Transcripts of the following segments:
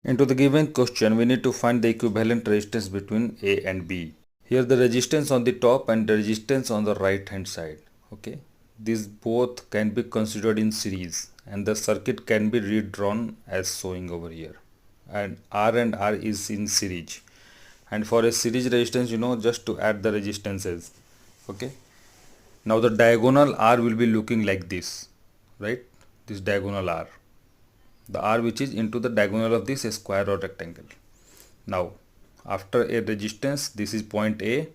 Into the given question, we need to find the equivalent resistance between A and B. Here the resistance on the top and the resistance on the right hand side. Okay, these both can be considered in series and the circuit can be redrawn as showing over here. And R is in series. And for a series resistance, just to add the resistances. Okay. Now the diagonal R will be looking like this, right? This diagonal R. The R which is into the diagonal of this square or rectangle. Now after a resistance, this is point A,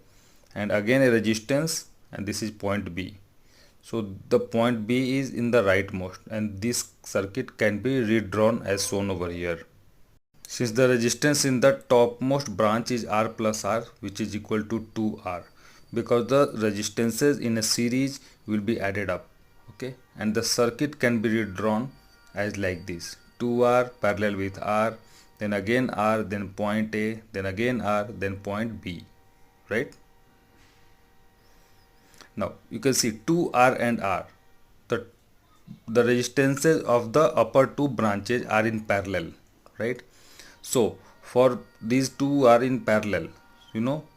and again a resistance, and this is point B. So the point B is in the rightmost, and this circuit can be redrawn as shown over here. Since the resistance in the topmost branch is R plus R, which is equal to 2R, because the resistances in a series will be added up, okay, and the circuit can be redrawn as like this: 2R parallel with R, then again R, then point A, then again R, then point B, right? Now you can see 2R and R, the resistances of the upper two branches are in parallel, right? So for these two are in parallel,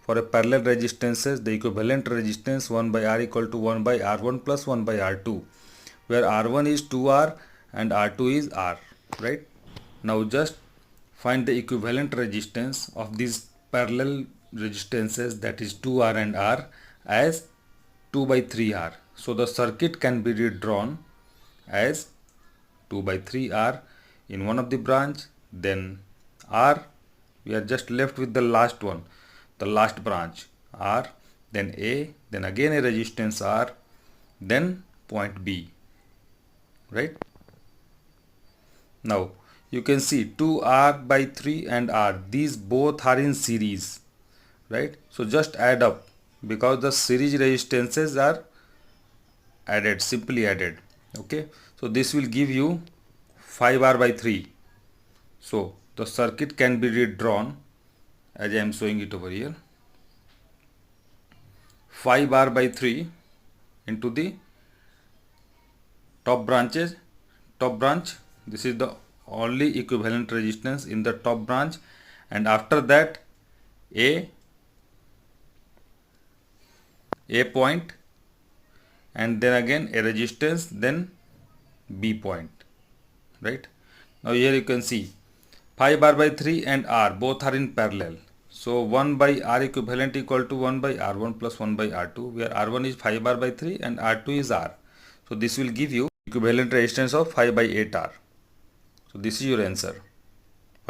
for a parallel resistances, the equivalent resistance 1 by R equal to 1 by R1 plus 1 by R2, where R1 is 2R and R2 is R, right? Now just find the equivalent resistance of these parallel resistances, that is 2R and R, as 2 by 3R. So the circuit can be redrawn as 2 by 3R in one of the branch, then R, we are just left with the last one, the last branch R, then A, then again a resistance R, then point B, right? Now you can see 2R by 3 and R, these both are in series, right? So just add up, because the series resistances are added, simply added. Okay, so this will give you 5R by 3. So the circuit can be redrawn as I am showing it over here. 5R by 3 into the top branch. This is the only equivalent resistance in the top branch, and after that A point, and then again a resistance, then B point, right? Now here you can see 5R by 3 and R both are in parallel. So 1 by R equivalent equal to 1 by R1 plus 1 by R2, where R1 is 5R by 3 and R2 is R. So this will give you equivalent resistance of 5 by 8R. So this is your answer.